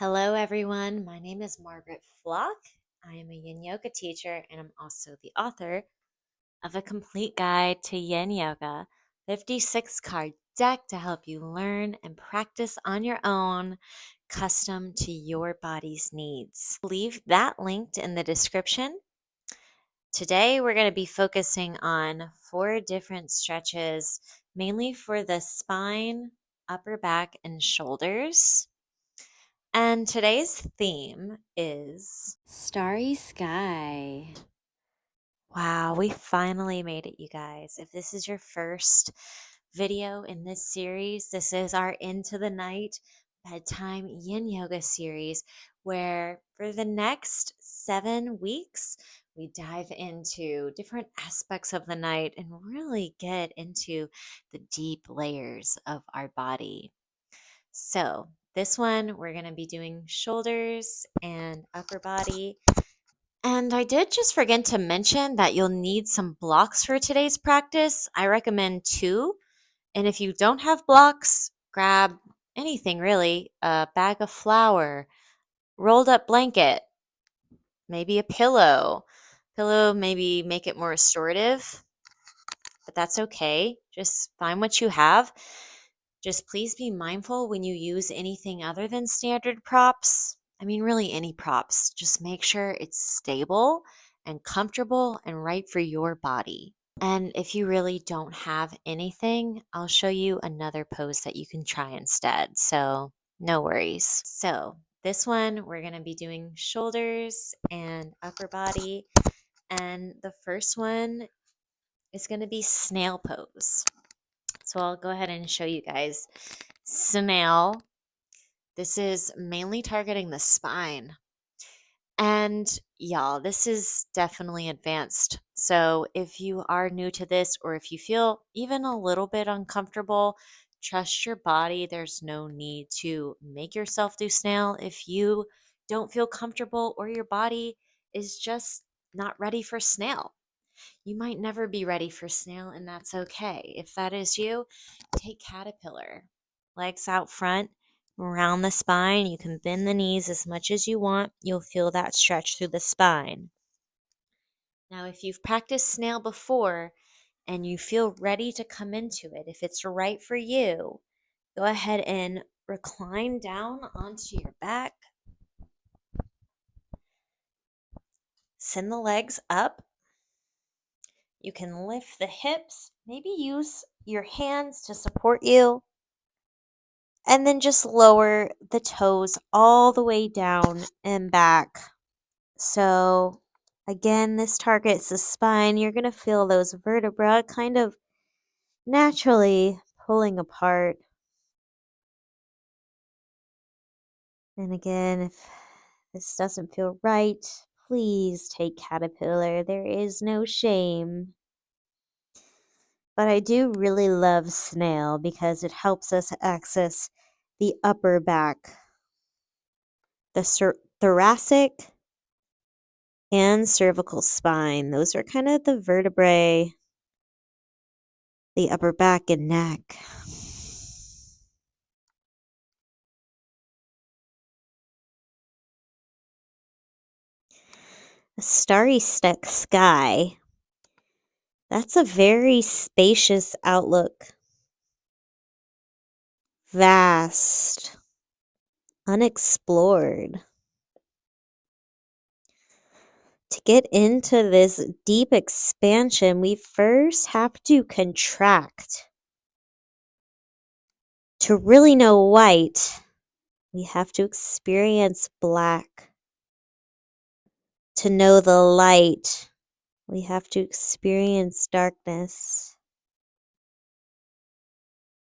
Hello, everyone. My name is Margaret Flock. I am a Yin Yoga teacher, and I'm also the author of A Complete Guide to Yin Yoga 56 card deck to help you learn and practice on your own, custom to your body's needs. Leave that linked in the description. Today, we're going to be focusing on 4 different stretches, mainly for the spine, upper back, and shoulders. And today's theme is Starry Sky. Wow, we finally made it, you guys. If this is your first video in this series, this is our Into the Night Bedtime Yin Yoga series, where for the next 7 weeks, we dive into different aspects of the night and really get into the deep layers of our body. So, this one, we're going to be doing shoulders and upper body. And I did just forget to mention that you'll need some blocks for today's practice. I recommend 2. And if you don't have blocks, grab anything really, a bag of flour, rolled up blanket, maybe a pillow. Pillow, maybe make it more restorative, but that's okay. Just find what you have. Just please be mindful when you use anything other than standard props. I mean, really any props. Just make sure it's stable and comfortable and right for your body. And if you really don't have anything, I'll show you another pose that you can try instead. So, no worries. So, this one, we're going to be doing shoulders and upper body. And the first one is going to be snail pose. So I'll go ahead and show you guys snail. This is mainly targeting the spine. And y'all, this is definitely advanced. So if you are new to this or if you feel even a little bit uncomfortable, trust your body. There's no need to make yourself do snail if you don't feel comfortable or your body is just not ready for snail. You might never be ready for snail, and that's okay. If that is you, take caterpillar. Legs out front, around the spine. You can bend the knees as much as you want. You'll feel that stretch through the spine. Now, if you've practiced snail before and you feel ready to come into it, if it's right for you, go ahead and recline down onto your back. Send the legs up. You can lift the hips, maybe use your hands to support you, and then just lower the toes all the way down and back. So, again, this targets the spine. You're going to feel those vertebrae kind of naturally pulling apart. And again, if this doesn't feel right, please take caterpillar. There is no shame. But I do really love snail because it helps us access the upper back, the thoracic and cervical spine. Those are kind of the vertebrae, the upper back and neck. A starry sky. That's a very spacious outlook. Vast, unexplored. To get into this deep expansion, we first have to contract. To really know white, we have to experience black. To know the light, we have to experience darkness.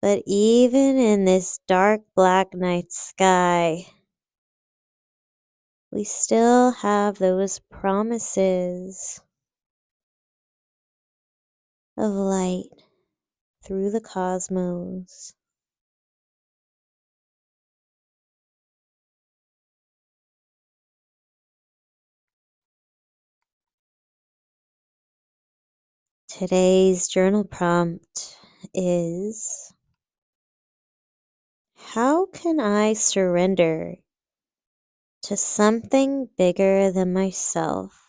But even in this dark black night sky, we still have those promises of light through the cosmos. Today's journal prompt is: how can I surrender to something bigger than myself.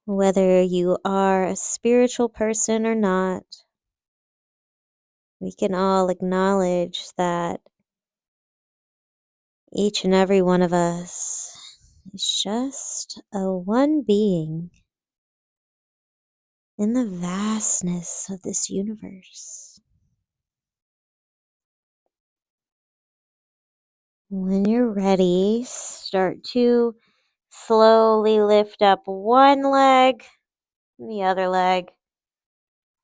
Whether you are a spiritual person or not, we can all acknowledge that each and every one of us is just a one being in the vastness of this universe. When you're ready, start to slowly lift up one leg and the other leg.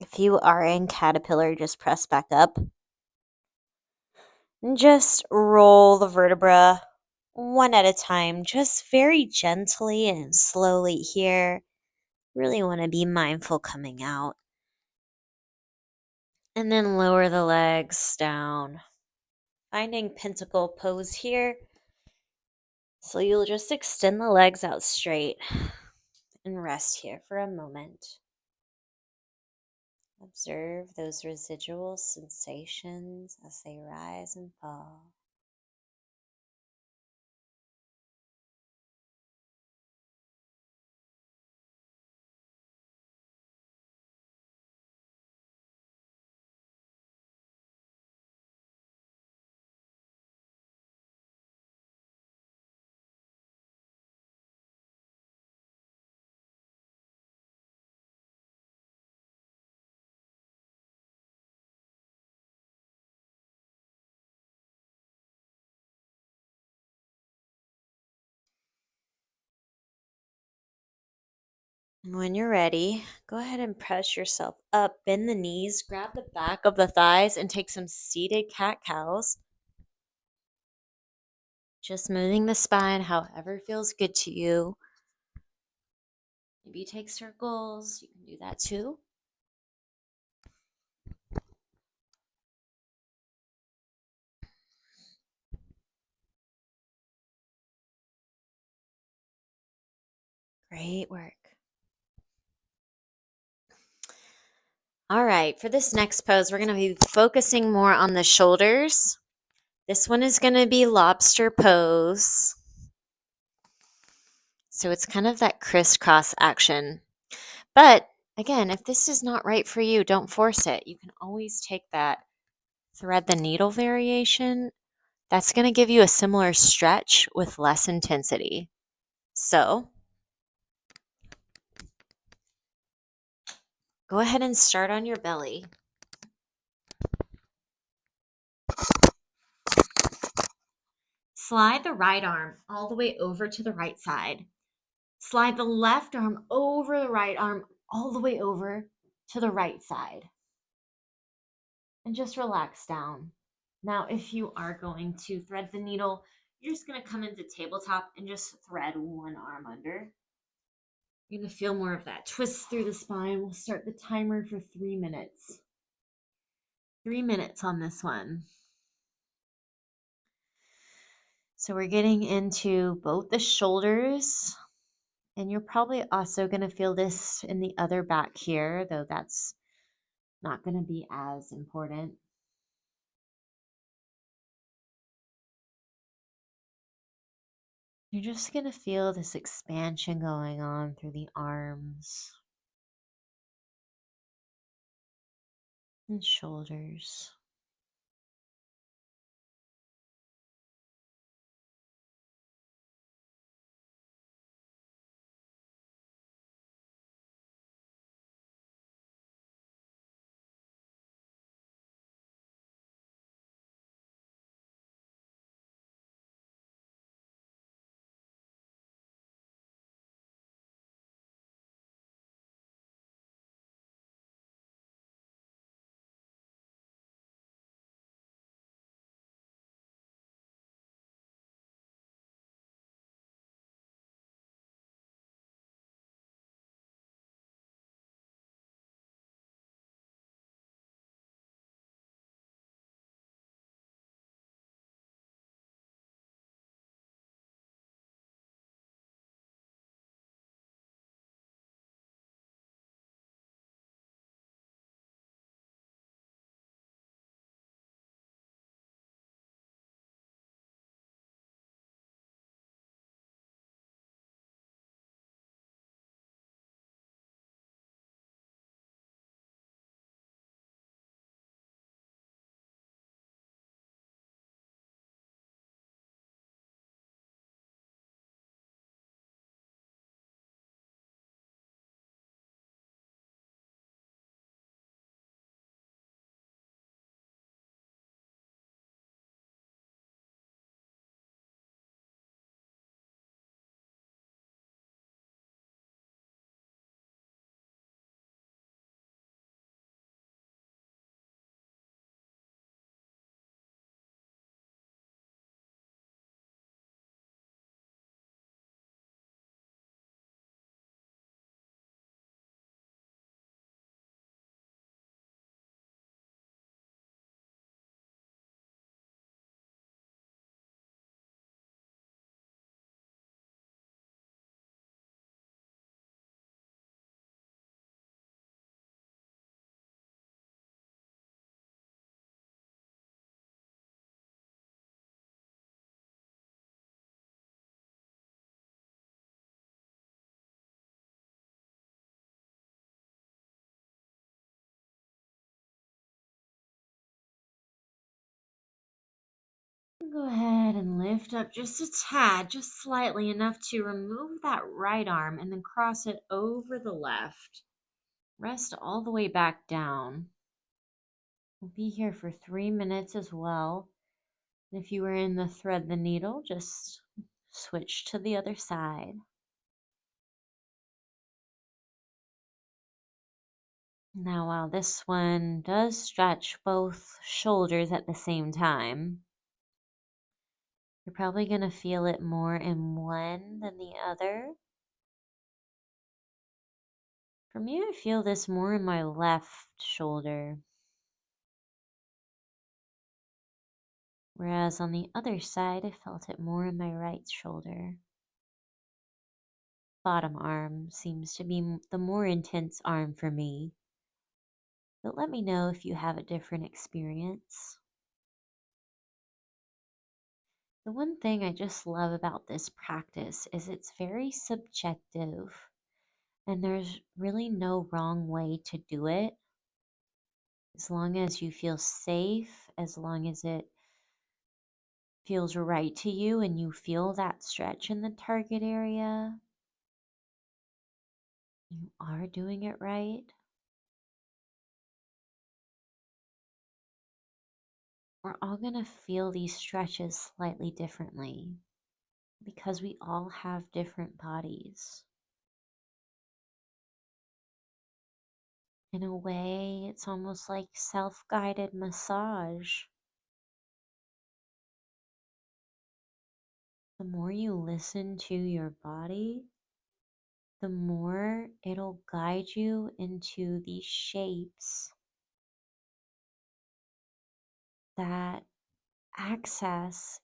If you are in caterpillar, just press back up. And just roll the vertebra one at a time, just very gently and slowly here. Really want to be mindful coming out. And then lower the legs down. Finding pentacle pose here. So you'll just extend the legs out straight and rest here for a moment. Observe those residual sensations as they rise and fall. And when you're ready, go ahead and press yourself up, bend the knees, grab the back of the thighs, and take some seated cat-cows. Just moving the spine however feels good to you. Maybe take circles, you can do that too. Great work. All right, for this next pose, we're going to be focusing more on the shoulders. This one is going to be lobster pose. So it's kind of that crisscross action. But again, if this is not right for you, don't force it. You can always take that thread the needle variation. That's going to give you a similar stretch with less intensity. So go ahead and start on your belly. Slide the right arm all the way over to the right side. Slide the left arm over the right arm all the way over to the right side. And just relax down. Now, if you are going to thread the needle, you're just going to come into tabletop and just thread one arm under. You're going to feel more of that twist through the spine. We'll start the timer for 3 minutes. 3 minutes on this one. So we're getting into both the shoulders, and you're probably also going to feel this in the other back here, though that's not going to be as important. You're just going to feel this expansion going on through the arms and shoulders. Go ahead and lift up just a tad, just slightly enough to remove that right arm and then cross it over the left. Rest all the way back down. We'll be here for 3 minutes as well. If you were in the thread the needle, just switch to the other side. Now, while this one does stretch both shoulders at the same time, you're probably going to feel it more in one than the other. For me, I feel this more in my left shoulder, whereas on the other side, I felt it more in my right shoulder. Bottom arm seems to be the more intense arm for me, but let me know if you have a different experience. The one thing I just love about this practice is it's very subjective, and there's really no wrong way to do it. As long as you feel safe, as long as it feels right to you and you feel that stretch in the target area, you are doing it right. We're all going to feel these stretches slightly differently because we all have different bodies. In a way, it's almost like self-guided massage. The more you listen to your body, the more it'll guide you into these shapes that access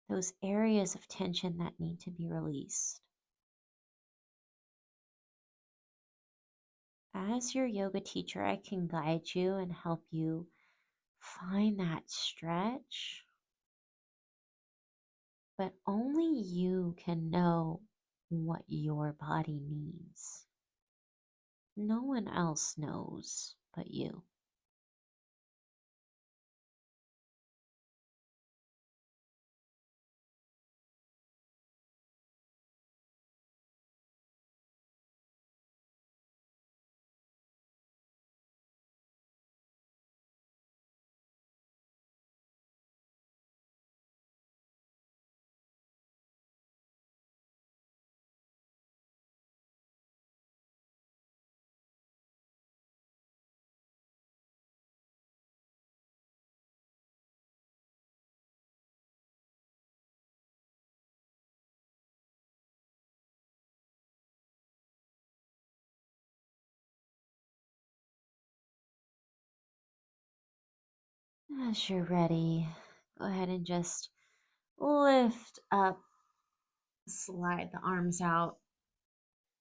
those areas of tension that need to be released. As your yoga teacher, I can guide you and help you find that stretch, but only you can know what your body needs. No one else knows but you. As you're ready, go ahead and just lift up, slide the arms out.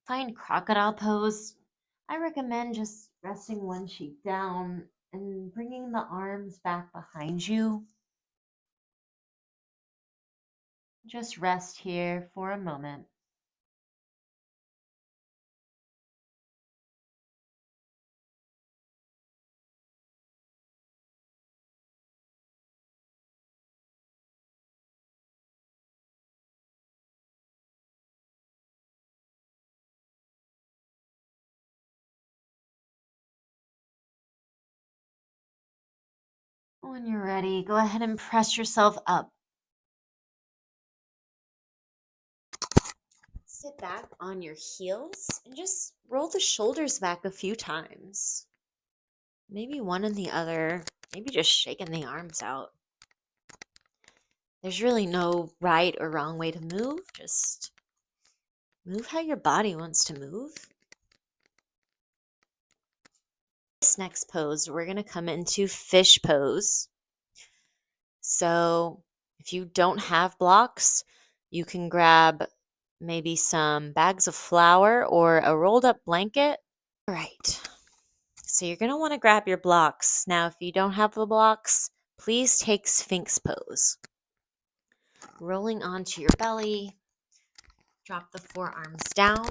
Find crocodile pose. I recommend just resting one cheek down and bringing the arms back behind you. Just rest here for a moment. When you're ready, go ahead and press yourself up. Sit back on your heels and just roll the shoulders back a few times. Maybe one and the other, maybe just shaking the arms out. There's really no right or wrong way to move. Just move how your body wants to move. This next pose, we're going to come into fish pose. So if you don't have blocks, you can grab maybe some bags of flour or a rolled up blanket. All right. So you're going to want to grab your blocks. Now, if you don't have the blocks, please take Sphinx pose. Rolling onto your belly, drop the forearms down,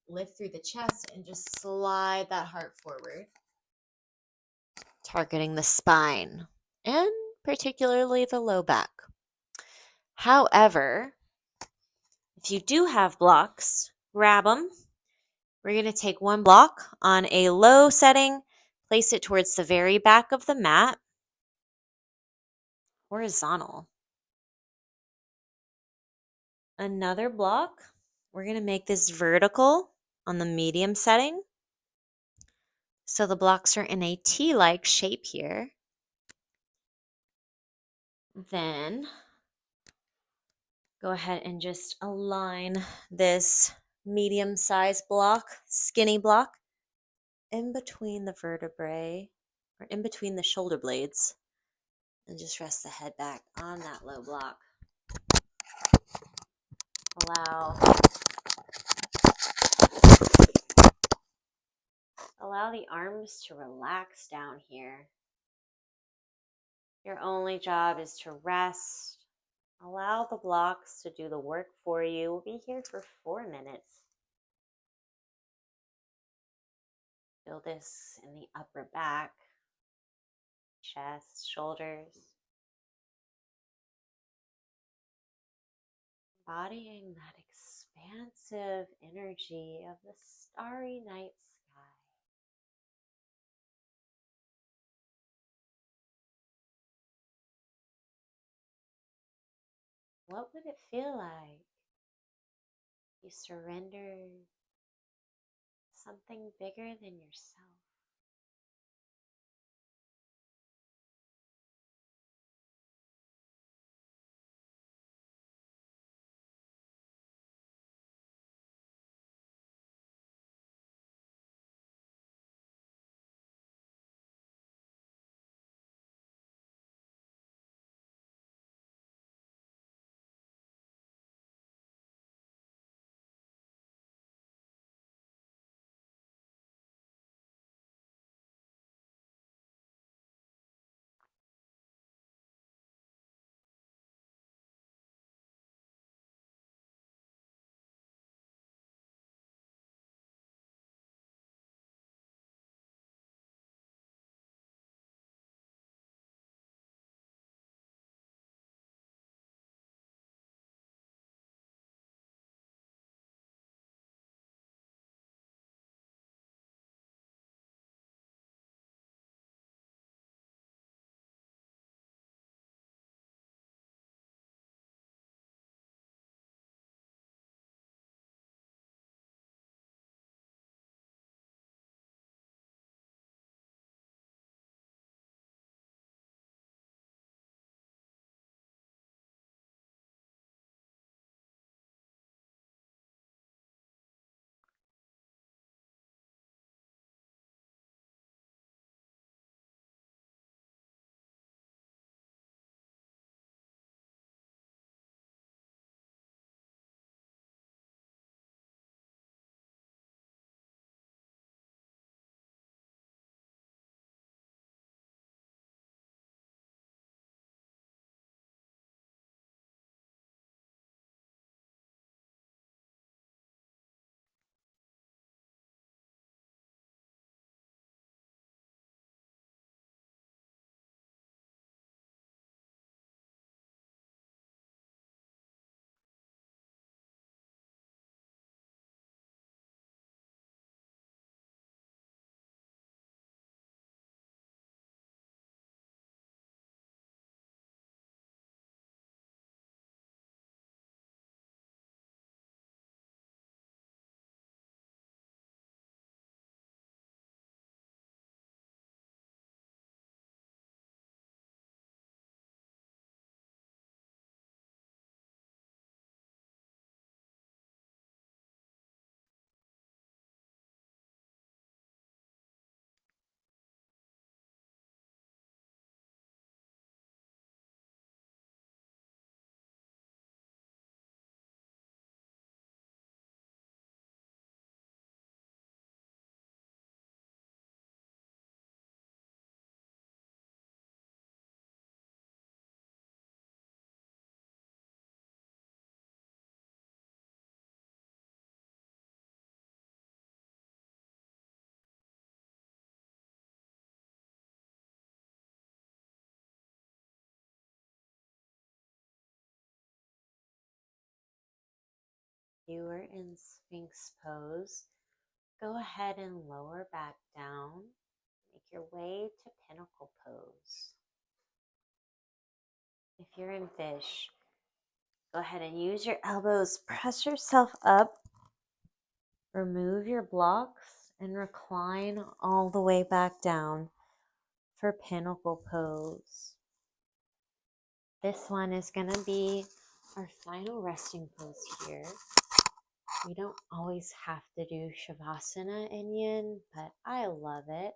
lift through the chest, and just slide that heart forward, targeting the spine and particularly the low back. However, if you do have blocks, grab them. We're going to take one block on a low setting, place it towards the very back of the mat, horizontal. Another block, we're going to make this vertical on the medium setting. So the blocks are in a T-like shape here. Then go ahead and just align this medium-sized block, skinny block, in between the vertebrae, or in between the shoulder blades, and just rest the head back on that low block. Allow the arms to relax down here. Your only job is to rest. Allow the blocks to do the work for you. We'll be here for 4 minutes. Feel this in the upper back, chest, shoulders. Embodying that expansive energy of the starry night sky. What would it feel like if you surrendered something bigger than yourself? You were in Sphinx pose. Go ahead and lower back down. Make your way to Pinnacle pose. If you're in Fish, go ahead and use your elbows. Press yourself up. Remove your blocks and recline all the way back down for Pinnacle pose. This one is going to be our final resting pose here. We don't always have to do Shavasana in Yin, but I love it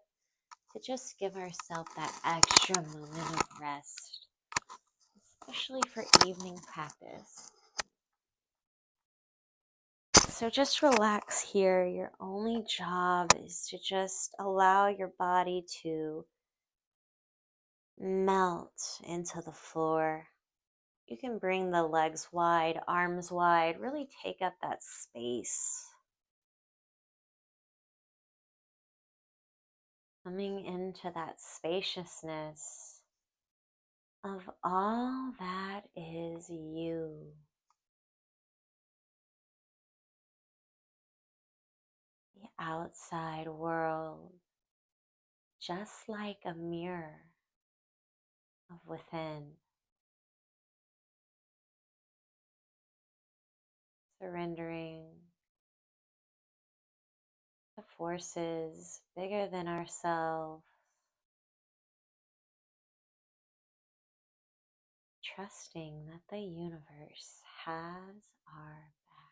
to just give ourselves that extra moment of rest, especially for evening practice. So just relax here. Your only job is to just allow your body to melt into the floor. You can bring the legs wide, arms wide, really take up that space. Coming into that spaciousness of all that is you. The outside world, just like a mirror of within. Surrendering to forces bigger than ourselves. Trusting that the universe has our back.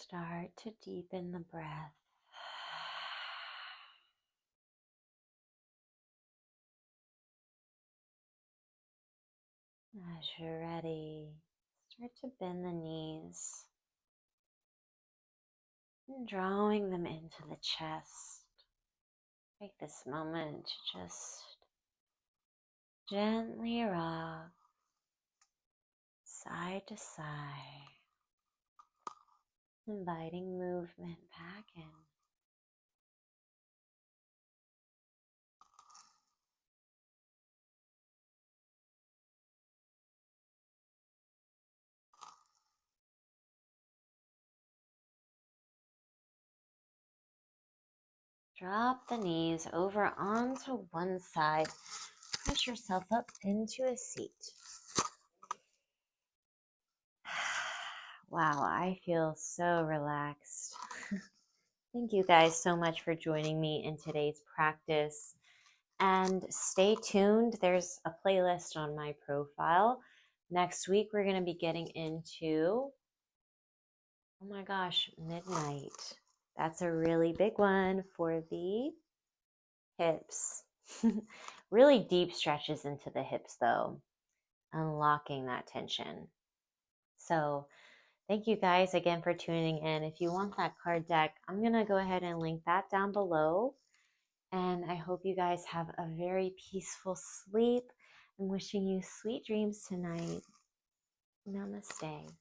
Start to deepen the breath. As you're ready, start to bend the knees and drawing them into the chest. Take this moment to just gently rock side to side, inviting movement back in. Drop the knees over onto one side. Push yourself up into a seat. Wow, I feel so relaxed. Thank you guys so much for joining me in today's practice. And stay tuned. There's a playlist on my profile. Next week, we're going to be getting into, oh my gosh, midnight. That's a really big one for the hips. Really deep stretches into the hips, though, unlocking that tension. So, thank you guys again for tuning in. If you want that card deck, I'm going to go ahead and link that down below. And I hope you guys have a very peaceful sleep. I'm wishing you sweet dreams tonight. Namaste.